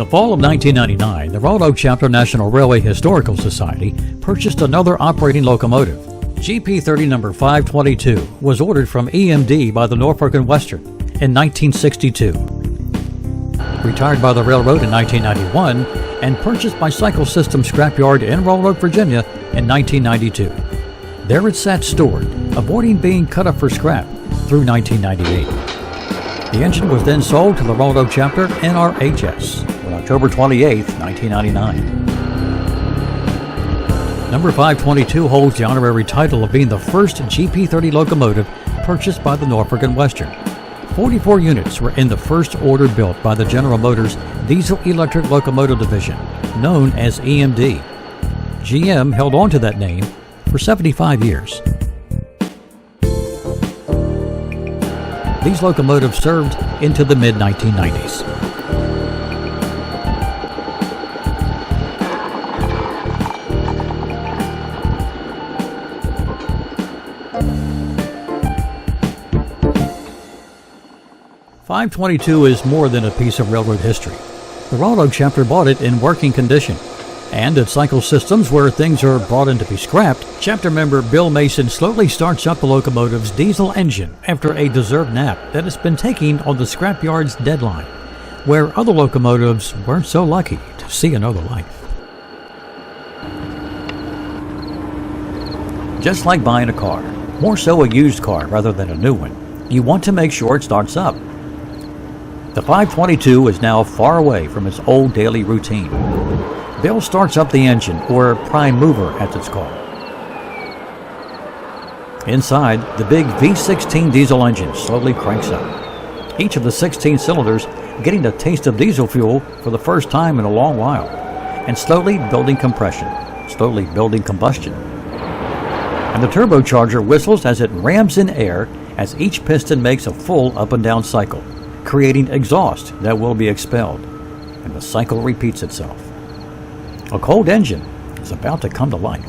the fall of 1999, the Roanoke Chapter National Railway Historical Society purchased another operating locomotive. GP30 number 522 was ordered from EMD by the Norfolk and Western in 1962. Retired by the railroad in 1991 and purchased by Cycle Systems Scrapyard in Roanoke, Virginia in 1992. There it sat stored, avoiding being cut up for scrap through 1998. The engine was then sold to the Roanoke Chapter NRHS on October 28, 1999. Number 522 holds the honorary title of being the first GP30 locomotive purchased by the Norfolk and Western. 44 units were in the first order built by the General Motors Diesel Electric Locomotive Division, known as EMD. GM held on to that name for 75 years. These locomotives served into the mid-1990s. .522 is more than a piece of railroad history. The Roanoke Chapter bought it in working condition. And at Cycle Systems, where things are brought in to be scrapped, chapter member Bill Mason slowly starts up the locomotive's diesel engine after a deserved nap that has been taking on the scrapyard's deadline, where other locomotives weren't so lucky to see another life. Just like buying a car, more so a used car rather than a new one, you want to make sure it starts up. The 522 is now far away from its old daily routine. Bill starts up the engine, or prime mover as it's called. Inside, the big V16 diesel engine slowly cranks up, each of the 16 cylinders getting a taste of diesel fuel for the first time in a long while, and slowly building compression, slowly building combustion. And the turbocharger whistles as it rams in air as each piston makes a full up and down cycle, creating exhaust that will be expelled, and the cycle repeats itself. A cold engine is about to come to life.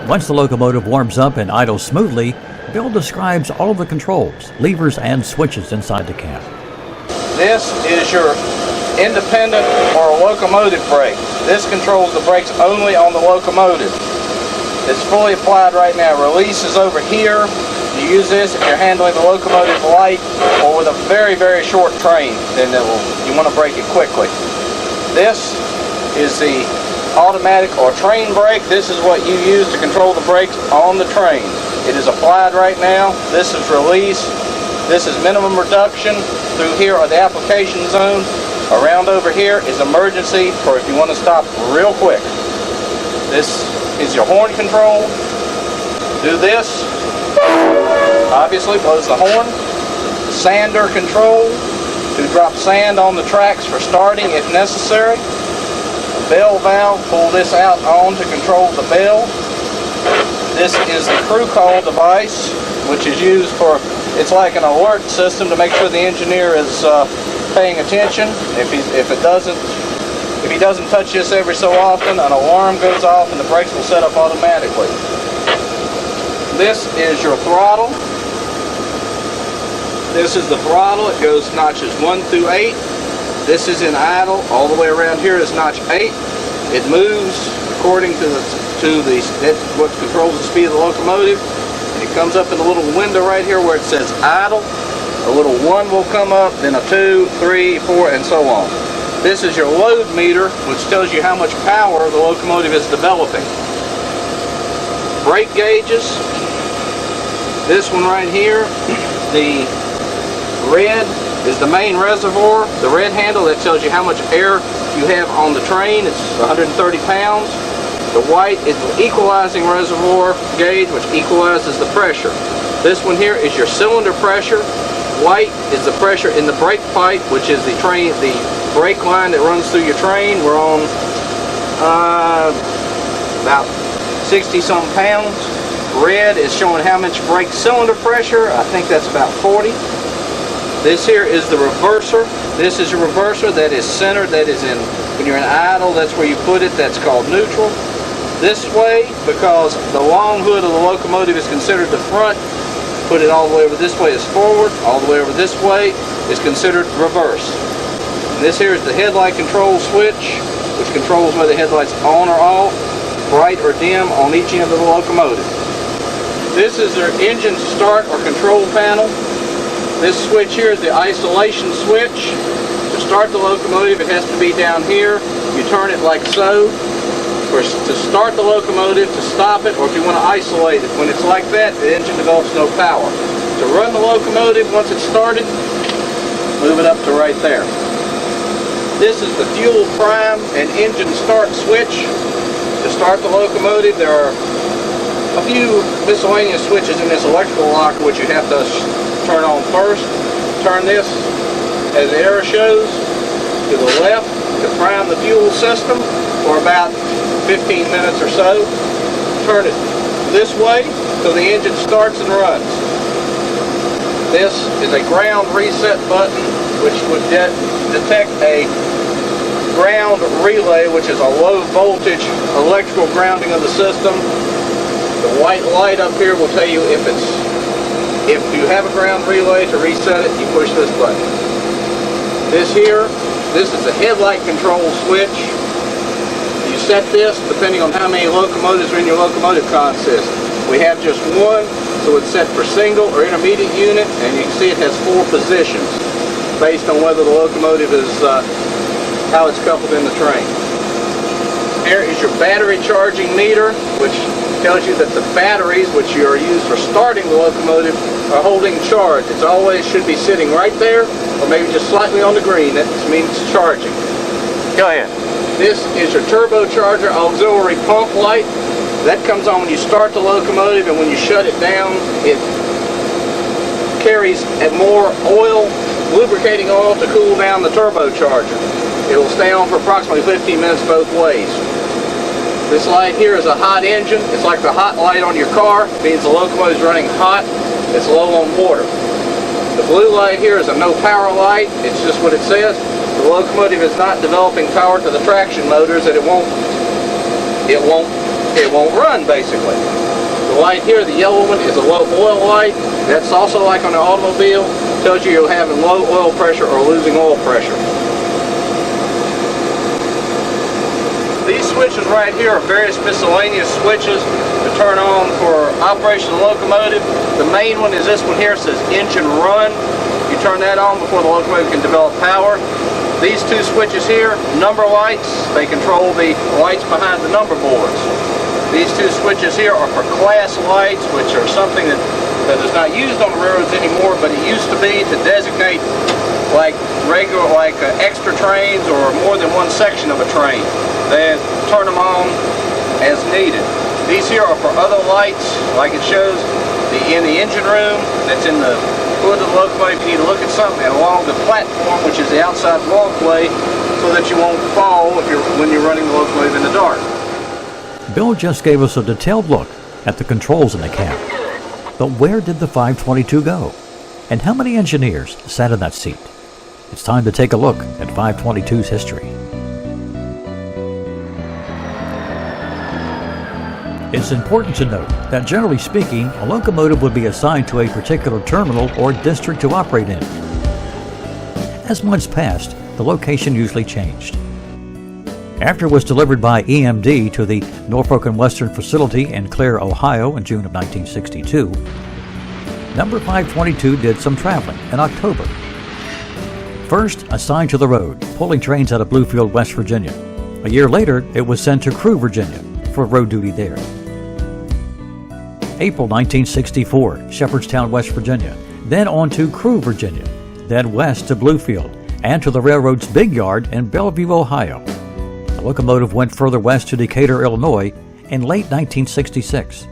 Once the locomotive warms up and idles smoothly, Bill describes all of the controls, levers, and switches inside the cab. This is your independent or locomotive brake. This controls the brakes only on the locomotive. It's fully applied right now. Release is over here. You use this if you're handling the locomotive light or with a very, very short train, then you want to brake it quickly. This is the automatic or train brake. This is what you use to control the brakes on the train. It is applied right now. This is release. This is minimum reduction. Through here are the application zones. Around over here is emergency for if you want to stop real quick. This is your horn control. Do this. Obviously blows the horn. Sander control to drop sand on the tracks for starting if necessary. Bell valve, pull this out on to control the bell. This is the crew call device, which is used for, it's like an alert system to make sure the engineer is paying attention. If he doesn't touch this every so often, an alarm goes off and the brakes will set up automatically. This is your throttle. This is the throttle. It goes notches 1 through 8. This is in idle. All the way around here is notch 8. It moves according to what controls the speed of the locomotive. And it comes up in a little window right here where it says idle. A little 1 will come up, then a 2, 3, 4, and so on. This is your load meter, which tells you how much power the locomotive is developing. Brake gauges. This one right here, the red is the main reservoir. The red handle, that tells you how much air you have on the train. It's 130 pounds. The white is the equalizing reservoir gauge, which equalizes the pressure. This one here is your cylinder pressure. White is the pressure in the brake pipe, which is the brake line that runs through your train. We're on about 60-something pounds. Red is showing how much brake cylinder pressure. I think that's about 40. This here is the reverser. This is your reverser that is centered, that is in, when you're in idle, that's where you put it, that's called neutral. This way, because the long hood of the locomotive is considered the front, put it all the way over this way is forward, all the way over this way is considered reverse. And this here is the headlight control switch, which controls whether the headlight's on or off, bright or dim on each end of the locomotive. This is their engine start or control panel. This switch here is the isolation switch. To start the locomotive, it has to be down here. You turn it like so. To start the locomotive, to stop it, or if you want to isolate it. When it's like that, the engine develops no power. To run the locomotive, once it's started, move it up to right there. This is the fuel prime and engine start switch. To start the locomotive, there are a few miscellaneous switches in this electrical locker which you have to turn on first. Turn this, as the arrow shows, to the left to prime the fuel system for about 15 minutes or so. Turn it this way so the engine starts and runs. This is a ground reset button which would detect a ground relay, which is a low voltage electrical grounding of the system. The white light up here will tell you if you have a ground relay. To reset it, you push this button. This is the headlight control switch. You set this depending on how many locomotives are in your locomotive consist. We have just one, so it's set for single or intermediate unit, and you can see it has 4 positions based on whether the locomotive is, how it's coupled in the train. Here is your battery charging meter, which tells you that the batteries, which are used for starting the locomotive, are holding charge. It always should be sitting right there, or maybe just slightly on the green. That means it's charging. Go ahead. This is your turbocharger auxiliary pump light. That comes on when you start the locomotive, and when you shut it down, it carries more oil, lubricating oil, to cool down the turbocharger. It'll stay on for approximately 15 minutes both ways. This light here is a hot engine. It's like the hot light on your car. It means the locomotive is running hot. It's low on water. The blue light here is a no power light. It's just what it says. The locomotive is not developing power to the traction motors that it won't run, basically. The light here, the yellow one, is a low oil light. That's also like on an automobile. It tells you you're having low oil pressure or losing oil pressure. These switches right here are various miscellaneous switches to turn on for operation of the locomotive. The main one is this one here. It says engine run. You turn that on before the locomotive can develop power. These 2 switches here, number lights, they control the lights behind the number boards. These 2 switches here are for class lights, which are something that because it's not used on the railroads anymore, but it used to be to designate like extra trains or more than one section of a train. They turn them on as needed. These here are for other lights, like it shows in the engine room that's in the hood of the locomotive. You need to look at something, and along the platform, which is the outside walkway, so that you won't fall when you're running the locomotive in the dark. Bill just gave us a detailed look at the controls in the cab. But where did the 522 go? And how many engineers sat in that seat? It's time to take a look at 522's history. It's important to note that generally speaking, a locomotive would be assigned to a particular terminal or district to operate in. As months passed, the location usually changed. After it was delivered by EMD to the Norfolk and Western facility in Clare, Ohio in June of 1962, number 522 did some traveling in October. First, assigned to the road, pulling trains out of Bluefield, West Virginia. A year later, it was sent to Crewe, Virginia, for road duty there. April 1964, Shepherdstown, West Virginia, then on to Crewe, Virginia, then west to Bluefield, and to the railroad's big yard in Bellevue, Ohio. The locomotive went further west to Decatur, Illinois, in late 1966.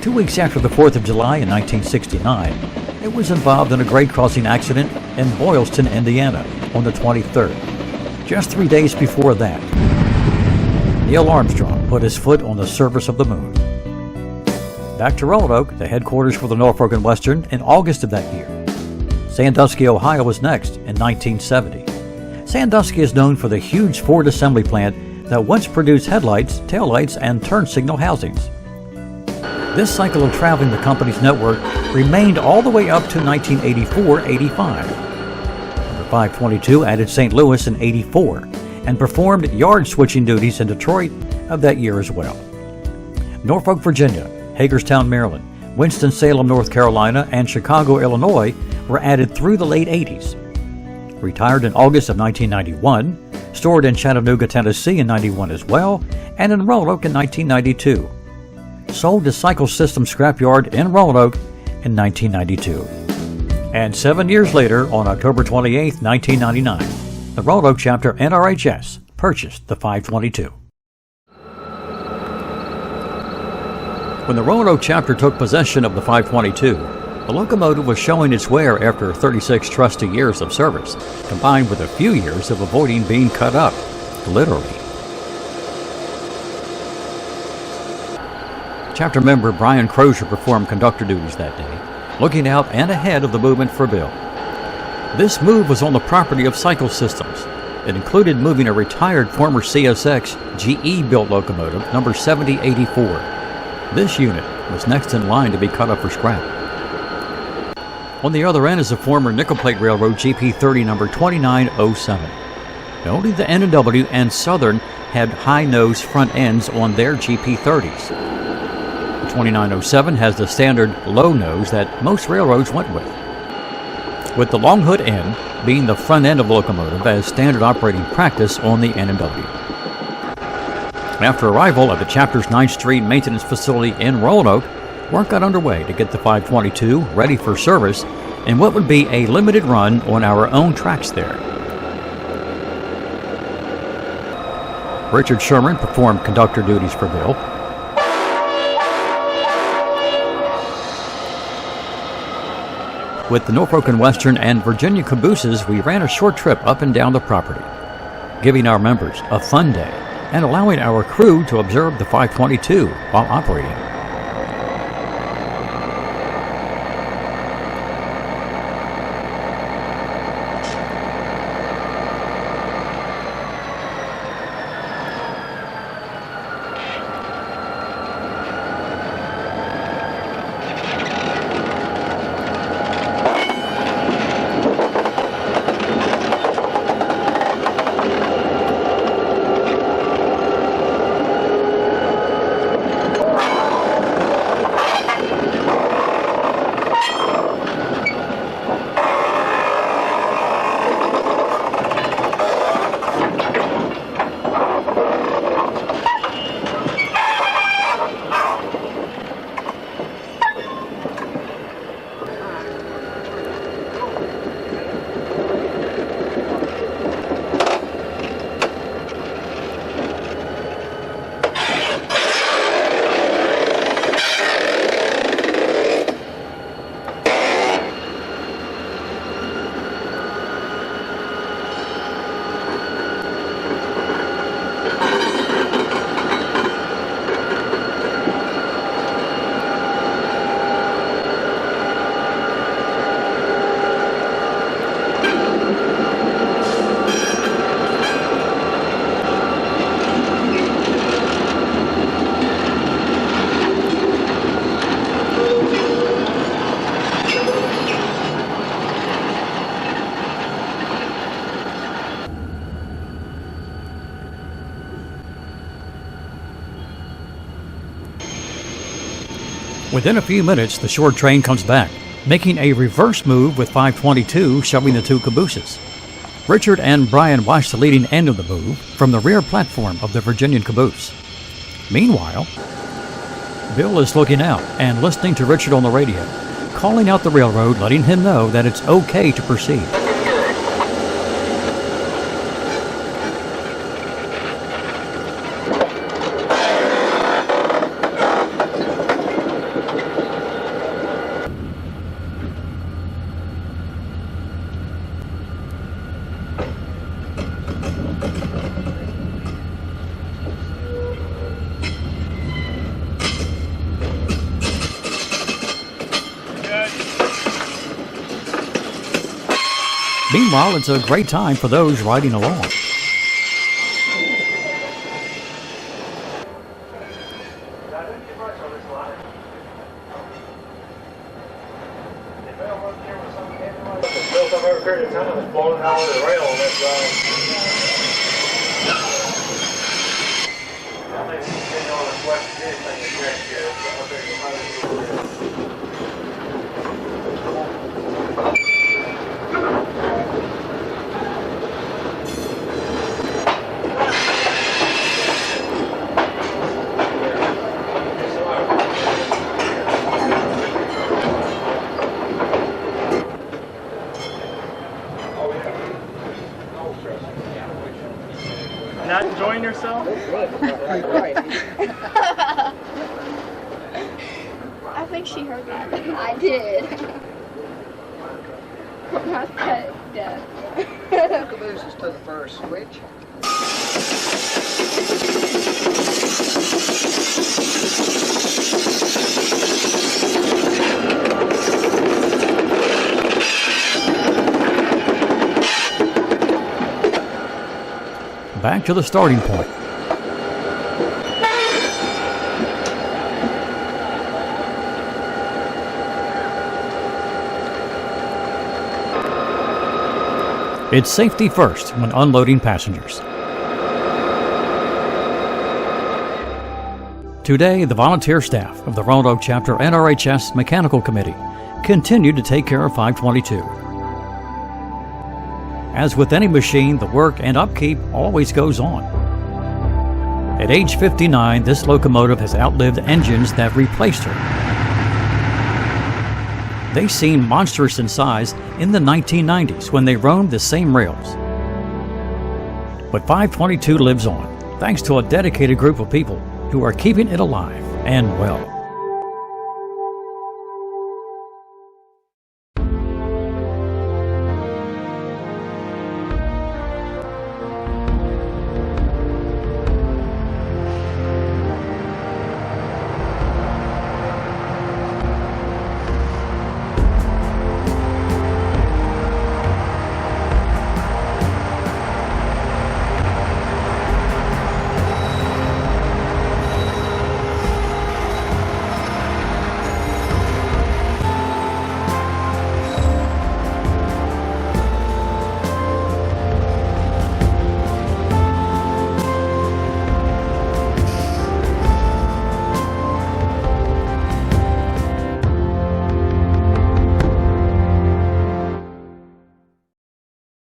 2 weeks after the 4th of July in 1969, it was involved in a grade crossing accident in Boylston, Indiana, on the 23rd. Just 3 days before that, Neil Armstrong put his foot on the surface of the moon. Back to Roanoke, the headquarters for the Norfolk and Western, in August of that year. Sandusky, Ohio was next in 1970. Sandusky is known for the huge Ford assembly plant that once produced headlights, taillights, and turn signal housings. This cycle of traveling the company's network remained all the way up to 1984-85. Number 522 added St. Louis in 84 and performed yard switching duties in Detroit of that year as well. Norfolk, Virginia, Hagerstown, Maryland, Winston-Salem, North Carolina, and Chicago, Illinois were added through the late 80s. Retired in August of 1991, stored in Chattanooga, Tennessee in 91 as well, and in Roanoke in 1992. Sold to Cycle Systems Scrapyard in Roanoke in 1992. And 7 years later, on October 28, 1999, the Roanoke Chapter NRHS purchased the 522. When the Roanoke Chapter took possession of the 522, the locomotive was showing its wear after 36 trusty years of service, combined with a few years of avoiding being cut up, literally. Chapter member Brian Crozier performed conductor duties that day, looking out and ahead of the movement for Bill. This move was on the property of Cycle Systems. It included moving a retired former CSX GE-built locomotive, number 7084. This unit was next in line to be cut up for scrap. On the other end is a former nickel plate railroad GP30 number 2907. Only the N&W and Southern had high-nose front ends on their GP30s. The 2907 has the standard low nose that most railroads went with the long hood end being the front end of the locomotive as standard operating practice on the N&W. After arrival at the Chapter's 9th Street maintenance facility in Roanoke, work got underway to get the 522 ready for service in what would be a limited run on our own tracks there. Richard Sherman performed conductor duties for Bill. With the Norfolk and Western and Virginia cabooses, we ran a short trip up and down the property, giving our members a fun day and allowing our crew to observe the 522 while operating. Within a few minutes, the short train comes back, making a reverse move with 522 shoving the two cabooses. Richard and Brian watch the leading end of the move from the rear platform of the Virginian caboose. Meanwhile, Bill is looking out and listening to Richard on the radio, calling out the railroad, letting him know that it's okay to proceed. Meanwhile, it's a great time for those riding along. Not enjoying yourself? I think she heard that. I did. Not that dead. Cabooses to the first switch. Back to the starting point. It's safety first when unloading passengers. Today, the volunteer staff of the Roanoke Chapter NRHS Mechanical Committee continued to take care of 522. As with any machine, the work and upkeep always goes on. At age 59, this locomotive has outlived engines that replaced her. They seemed monstrous in size in the 1990s when they roamed the same rails. But 522 lives on, thanks to a dedicated group of people who are keeping it alive and well.